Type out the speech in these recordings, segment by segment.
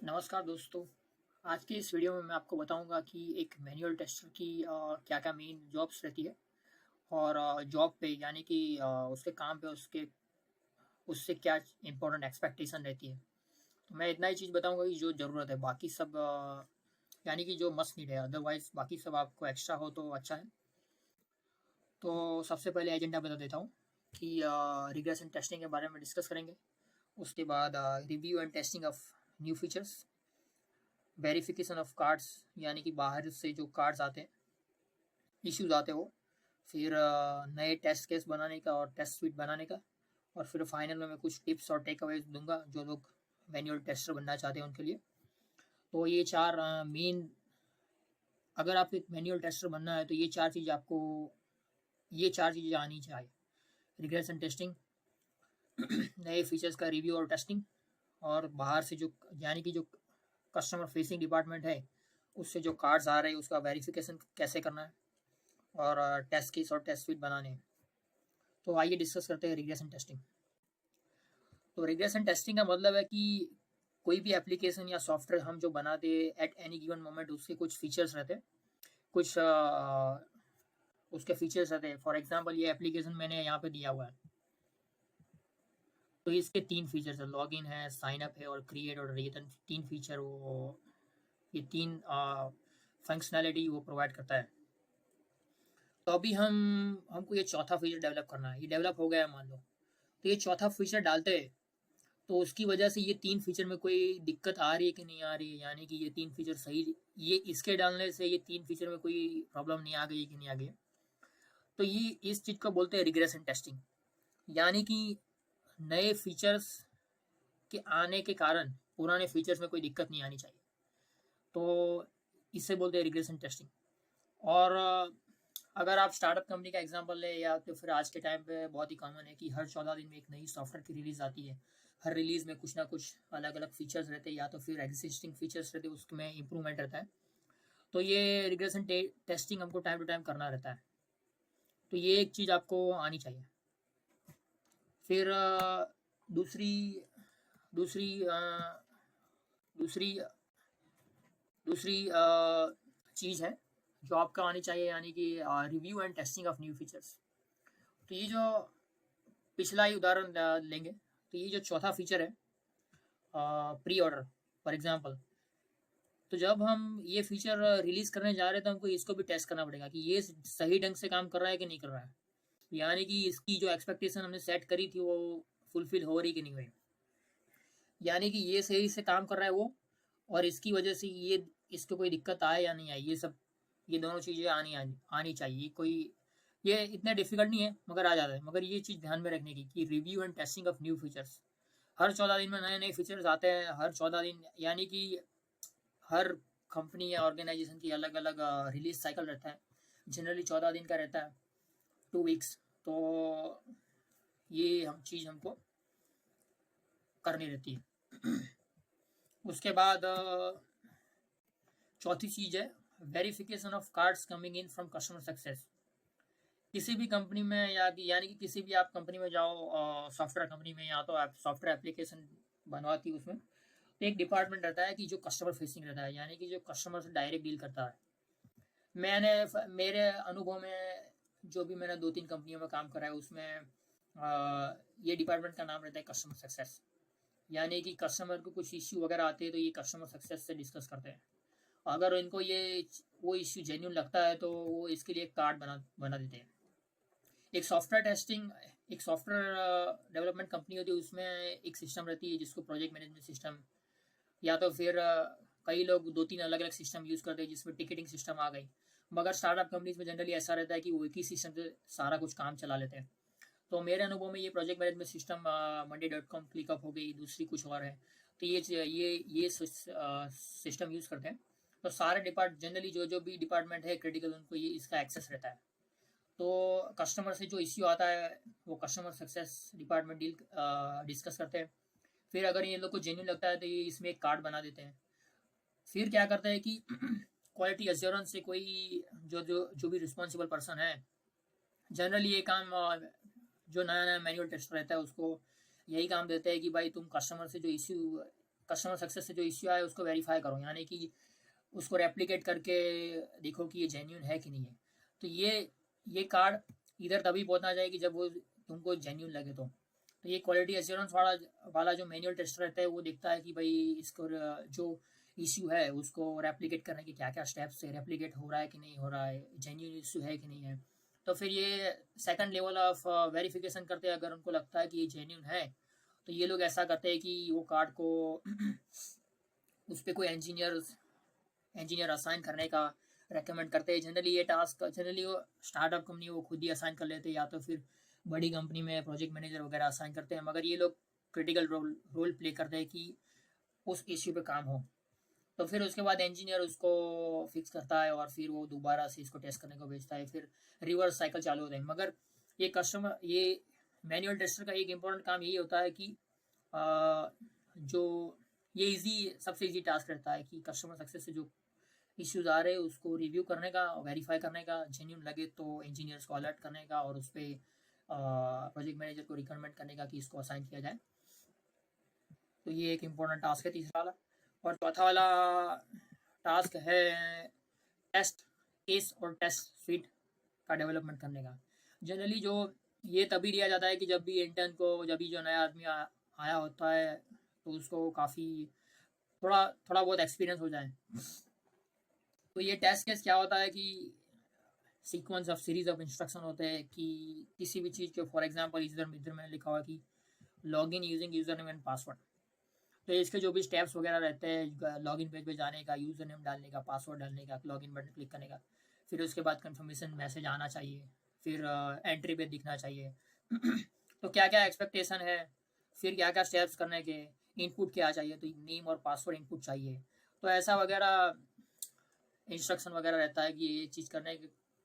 नमस्कार दोस्तों। आज की इस वीडियो में मैं आपको बताऊंगा कि एक मैनुअल टेस्टर की क्या-क्या मेन जॉब्स रहती है और जॉब पे यानी कि उसके काम पे उसके उससे क्या इम्पोर्टेंट एक्सपेक्टेशन रहती है। तो मैं इतना ही चीज़ बताऊंगा कि जो ज़रूरत है, बाकी सब यानी कि जो मस्ट नीड है, अदरवाइज़ बाकी सब आपको एक्स्ट्रा हो तो अच्छा है। तो सबसे पहले एजेंडा बता देता हूँ कि रिग्रेशन टेस्टिंग के बारे में डिस्कस करेंगे। उसके बाद review and testing of new features, verification of cards यानी कि बाहर से जो कार्ड्स आते हैं, इश्यूज आते हैं वो, फिर नए टेस्ट केस बनाने का और टेस्ट स्विट बनाने का, और फिर फाइनल में मैं कुछ टिप्स और टेक अवेज दूंगा जो लोग मैनुअल टेस्टर बनना चाहते हैं उनके लिए। तो ये चार मेन, अगर आप एक मैनुअल टेस्टर बनना है तो ये चार चीज़ें आनी चाहिए। रिग्रेशन टेस्टिंग, नए फीचर्स का रिव्यू और टेस्टिंग, और बाहर से जो यानी कि जो कस्टमर फेसिंग डिपार्टमेंट है उससे जो कार्ड्स आ रहे हैं उसका वेरिफिकेशन कैसे करना है, और टेस्ट केस और टेस्ट सुइट बनाने हैं। तो आइए डिस्कस करते हैं रिग्रेशन टेस्टिंग। तो रिग्रेशन टेस्टिंग का मतलब है कि कोई भी एप्लीकेशन या सॉफ्टवेयर हम जो बनाते हैं एट एनी गिवन मोमेंट, उसके कुछ फीचर्स रहते हैं, कुछ उसके फीचर्स रहते हैं। फॉर एग्जांपल ये एप्लीकेशन मैंने यहाँ पे दिया हुआ है, तो इसके तीन फीचर्स है, लॉगिन है, साइन अप है और क्रिएट, और ये तीन फीचर वो, ये तीन फंक्शनैलिटी वो प्रोवाइड करता है। तो अभी हमको ये चौथा फीचर डेवलप करना है, ये डेवलप हो गया है मान लो। तो ये चौथा फीचर डालते हैं तो उसकी वजह से ये तीन फीचर में कोई दिक्कत आ रही है कि नहीं आ रही है, यानी कि ये तीन फीचर सही, ये इसके डालने से ये तीन फीचर में कोई प्रॉब्लम नहीं आ गई कि नहीं आ गई। तो ये इस चीज को बोलते हैं रिग्रेशन टेस्टिंग। यानी कि नए फीचर्स के आने के कारण पुराने फीचर्स में कोई दिक्कत नहीं आनी चाहिए, तो इससे बोलते हैं रिग्रेशन टेस्टिंग। और अगर आप स्टार्टअप कंपनी का एग्जांपल ले, या तो फिर आज के टाइम पे बहुत ही कॉमन है कि हर 14 दिन में एक नई सॉफ्टवेयर की रिलीज आती है। हर रिलीज में कुछ ना कुछ अलग अलग फीचर्स रहते हैं, या तो फिर एग्जिस्टिंग फीचर्स रहते हैं उसमें इंप्रूवमेंट रहता है। तो ये रिग्रेशन टेस्टिंग हमको टाइम टू टाइम करना रहता है। तो ये एक चीज़ आपको आनी चाहिए। फिर दूसरी दूसरी दूसरी दूसरी चीज़ है जो आपका आनी चाहिए, यानी कि review and testing of new features. तो ये जो पिछला ही उदाहरण लेंगे, तो ये जो चौथा फीचर है, प्री ऑर्डर फॉर एग्जांपल, तो जब हम ये फीचर रिलीज करने जा रहे हैं तो हमको इसको भी टेस्ट करना पड़ेगा कि ये सही ढंग से काम कर रहा है कि नहीं कर रहा है, यानी कि इसकी जो एक्सपेक्टेशन हमने सेट करी थी वो फुलफिल हो रही कि नहीं हुई, यानी कि ये सही से काम कर रहा है वो, और इसकी वजह से ये इसको कोई दिक्कत आए या नहीं आए, ये सब, ये दोनों चीज़ें आनी चाहिए। कोई ये इतना डिफिकल्ट नहीं है मगर आ जाता है। मगर ये चीज़ ध्यान में रखने की कि review and testing of new features, हर 14 दिन में नए नए फीचर्स आते हैं, हर 14 दिन, यानी कि हर कंपनी या ऑर्गेनाइजेशन की अलग अलग रिलीज साइकिल रहता है। जनरली 14 दिन का रहता है, 2 वीक्स। तो ये हम चीज़ हमको करनी रहती है। उसके बाद चौथी चीज़ है verification of cards coming in from customer success. किसी भी कंपनी में यानी कि किसी भी आप कंपनी में जाओ, सॉफ्टवेयर कंपनी में, या तो आप सॉफ्टवेयर एप्लीकेशन बनवाती है उसमें, तो एक डिपार्टमेंट रहता है कि जो कस्टमर फेसिंग रहता है, यानी कि जो कस्टमर से डायरेक्ट डील करता है। मेरे अनुभव में जो भी मैंने 2-3 कंपनियों में काम करा है उसमें ये डिपार्टमेंट का नाम रहता है कस्टमर सक्सेस। यानी कि कस्टमर को कुछ इश्यू वगैरह आते हैं तो ये कस्टमर सक्सेस से डिस्कस करते हैं। अगर इनको ये वो इश्यू जेन्यून लगता है तो वो इसके लिए एक कार्ड बना बना देते हैं। एक सॉफ्टवेयर टेस्टिंग, एक सॉफ्टवेयर डेवलपमेंट कंपनी होती है, उसमें एक सिस्टम रहती है जिसको प्रोजेक्ट मैनेजमेंट सिस्टम, या तो फिर कई लोग 2-3 अलग अलग सिस्टम यूज़ करते हैं जिसमें टिकटिंग सिस्टम आ गई। मगर स्टार्टअप कंपनीज में जनरली ऐसा रहता है कि वो एक ही सिस्टम से सारा कुछ काम चला लेते हैं। तो मेरे अनुभव में ये project management system monday.com, ClickUp हो गई, दूसरी कुछ और है। तो ये सिस्टम यूज़ करते हैं। तो सारे जनरली जो जो भी डिपार्टमेंट है क्रिटिकल, उनको ये इसका एक्सेस रहता है। तो कस्टमर से जो इश्यू आता है वो कस्टमर सक्सेस डिपार्टमेंट डिस्कस करते हैं। फिर अगर ये लोग को जेन्यून लगता है तो ये इसमें एक कार्ड बना देते हैं। फिर क्या करता है कि क्वालिटी एश्योरेंस से कोई जो भी रिस्पॉन्सिबल पर्सन है, जनरली ये काम जो नया नया मैनुअल टेस्टर रहता है उसको यही काम देता है कि भाई तुम कस्टमर से जो इश्यू कस्टमर सक्सेस से जो इश्यू आया उसको वेरीफाई करो, यानी कि उसको रेप्लिकेट करके देखो कि ये जेन्यून है कि नहीं है। तो ये कार्ड इधर तभी पहुंचना चाहिए कि जब वो तुमको जेन्यून लगे। तो ये क्वालिटी एश्योरेंस वाला जो मैनुअल टेस्टर रहता है वो देखता है कि भाई इसको जो इश्यू है उसको रेप्लिकेट करने के क्या क्या स्टेप्स है, रेप्लिकेट हो रहा है कि नहीं हो रहा है, जेन्यून इश्यू है कि नहीं है। तो फिर ये सेकंड लेवल ऑफ वेरिफिकेशन करते हैं। अगर उनको लगता है कि ये जेन्यून है तो ये लोग ऐसा करते हैं कि वो कार्ड को उस पर कोई इंजीनियर असाइन करने का रेकमेंड करते हैं। जनरली ये टास्क जनरली वो स्टार्टअप कंपनी वो खुद ही असाइन कर लेते हैं, या तो फिर बड़ी कंपनी में प्रोजेक्ट मैनेजर वगैरह असाइन करते हैं। मगर ये लोग क्रिटिकल रोल प्ले करते हैं कि उस इश्यू पे काम हो। तो फिर उसके बाद इंजीनियर उसको फिक्स करता है और फिर वो दोबारा से इसको टेस्ट करने को भेजता है, फिर रिवर्स साइकिल चालू होता है। मगर ये मैनुअल टेस्टर का एक इम्पोर्टेंट काम यही होता है कि जो ये सबसे इजी टास्क रहता है कि कस्टमर सक्सेस से जो इश्यूज आ रहे हैं उसको रिव्यू करने का, वेरीफाई करने का, जेन्यून लगे तो इंजीनियर्स को अलर्ट करने का और उस पर प्रोजेक्ट मैनेजर को रिकमेंड करने का कि इसको असाइन किया जाए। तो ये एक इम्पोर्टेंट टास्क है तीसरा वाला। और चौथा वाला टास्क है टेस्ट केस और टेस्ट स्वीट का डेवलपमेंट करने का। जनरली जो ये तभी दिया जाता है कि जब भी इंटर्न को, जब भी जो नया आदमी आया होता है तो उसको काफ़ी थोड़ा बहुत एक्सपीरियंस हो जाए। तो ये टेस्ट केस क्या होता है कि sequence of series of instruction होते हैं कि किसी भी चीज़ के, फॉर एग्जांपल इधर मैंने लिखा हुआ कि log in using user name and password. तो इसके जो भी स्टेप्स वगैरह रहते हैं, लॉगिन पेज पे जाने का, यूज़र नेम डालने का, पासवर्ड डालने का, लॉगिन बटन क्लिक करने का, फिर उसके बाद कंफर्मेशन मैसेज आना चाहिए, फिर एंट्री पेज दिखना चाहिए। तो क्या क्या एक्सपेक्टेशन है, फिर क्या क्या स्टेप्स करने के, इनपुट क्या चाहिए, तो नेम और पासवर्ड इनपुट चाहिए। तो ऐसा वगैरह इंस्ट्रक्शन वगैरह रहता है कि ये चीज़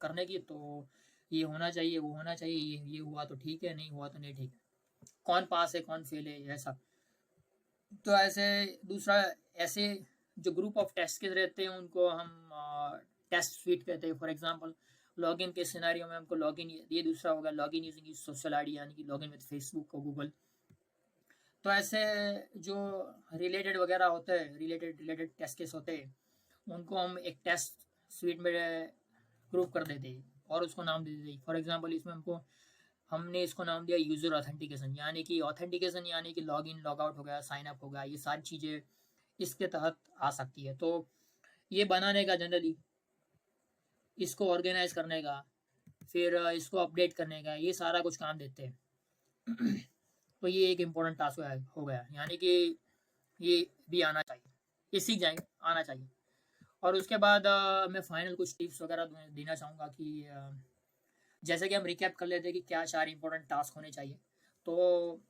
करने की तो ये होना चाहिए, वो होना चाहिए, ये हुआ तो ठीक है, नहीं हुआ तो नहीं ठीक है, कौन पास है कौन फेल है, ऐसा। तो ऐसे जो ग्रुप ऑफ टेस्ट के रहते हैं उनको हम टेस्ट स्वीट कहते हैं। फॉर एग्जांपल लॉगिन के सिनेरियो में हमको लॉगिन, ये दूसरा होगा लॉगिन यूजिंग सोशल आईडी, यानी कि लॉगिन विद फेसबुक और गूगल। तो ऐसे जो रिलेटेड वगैरह होते हैं, रिलेटेड टेस्ट केस होते हैं, उनको हम एक टेस्ट स्वीट में ग्रुप कर देते हैं और उसको नाम दे देते हैं। फॉर एग्जांपल इसमें हमने इसको नाम दिया यूज़र ऑथेंटिकेशन, यानी कि ऑथेंटिकेशन यानी कि लॉग इन लॉग आउट हो गया, साइन अप हो गया, ये सारी चीज़ें इसके तहत आ सकती है। तो ये बनाने का, जनरली इसको ऑर्गेनाइज करने का, फिर इसको अपडेट करने का, ये सारा कुछ काम देते हैं। तो ये एक इम्पोर्टेंट टास्क हो गया, यानी कि ये भी आना चाहिए, ये सीख जाएंगे, आना चाहिए। और उसके बाद मैं फाइनल कुछ टिप्स वगैरह देना चाहूँगा कि जैसे कि हम रिकैप कर लेते हैं कि क्या 4 इंपॉर्टेंट टास्क होने चाहिए। तो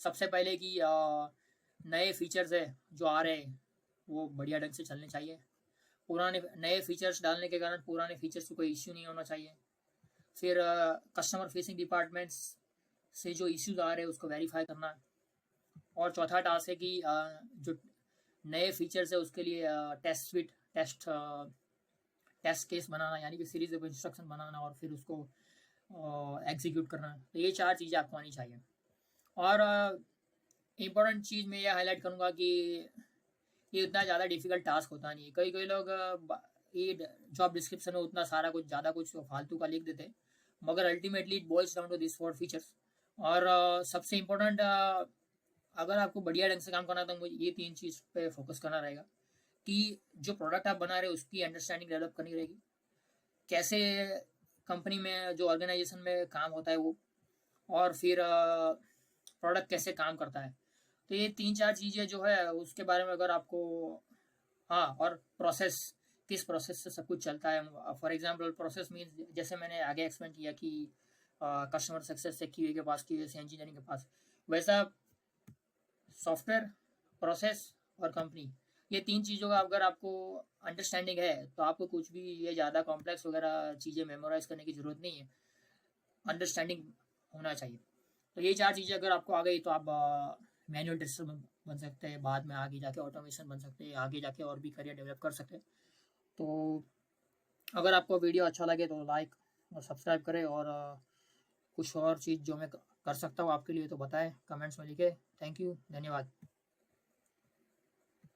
सबसे पहले कि नए फीचर्स है जो आ रहे हैं वो बढ़िया ढंग से चलने चाहिए। नए फीचर्स डालने के कारण पुराने फीचर्स को कोई इश्यू नहीं होना चाहिए। फिर कस्टमर फेसिंग डिपार्टमेंट्स से जो इश्यूज आ रहे हैं उसको वेरीफाई करना। और चौथा टास्क है कि जो नए फीचर्स है उसके लिए टेस्ट केस बनाना, यानी कि सीरीज ऑफ इंस्ट्रक्शन बनाना और फिर उसको एग्जीक्यूट करना। तो ये 4 चीज़ें आपको आनी चाहिए। और इम्पोर्टेंट चीज़ मैं ये हाईलाइट करूँगा कि ये उतना ज़्यादा डिफिकल्ट टास्क होता नहीं है। कई लोग ये जॉब डिस्क्रिप्शन में उतना सारा कुछ ज़्यादा कुछ फालतू का लिख देते हैं, मगर ultimately it boils down to this 4 features. और सबसे इम्पोर्टेंट, अगर आपको बढ़िया ढंग से काम करना तो मुझे ये 3 चीज़ पे फोकस करना रहेगा कि जो प्रोडक्ट आप बना रहे हो उसकी अंडरस्टैंडिंग डेवलप करनी रहेगी, कैसे कंपनी में जो ऑर्गेनाइजेशन में काम होता है वो, और फिर प्रोडक्ट कैसे काम करता है। तो ये 3-4 चीज़ें जो है उसके बारे में अगर आपको, हाँ, और किस प्रोसेस से सब कुछ चलता है। फॉर एग्जांपल प्रोसेस मीन्स, जैसे मैंने आगे एक्सप्लेन किया कि कस्टमर सक्सेस से क्यूए के पास, क्यूए से इंजीनियरिंग के पास, वैसा सॉफ्टवेयर, प्रोसेस और कंपनी, ये 3 चीज़ों का अगर आपको अंडरस्टैंडिंग है तो आपको कुछ भी ये ज़्यादा कॉम्प्लेक्स वगैरह चीज़ें मेमोराइज करने की ज़रूरत नहीं है, अंडरस्टैंडिंग होना चाहिए। तो ये 4 चीज़ें अगर आपको आ गई तो आप मैनुअल टेस्टर बन सकते हैं, बाद में आगे जाके ऑटोमेशन बन सकते हैं, आगे जाके और भी करियर डेवलप कर सकते हैं। तो अगर आपको वीडियो अच्छा लगे तो लाइक और सब्सक्राइब करें, और कुछ और चीज़ जो मैं कर सकता हूँ आपके लिए तो बताएं, कमेंट्स में लिखें। थैंक यू, धन्यवाद।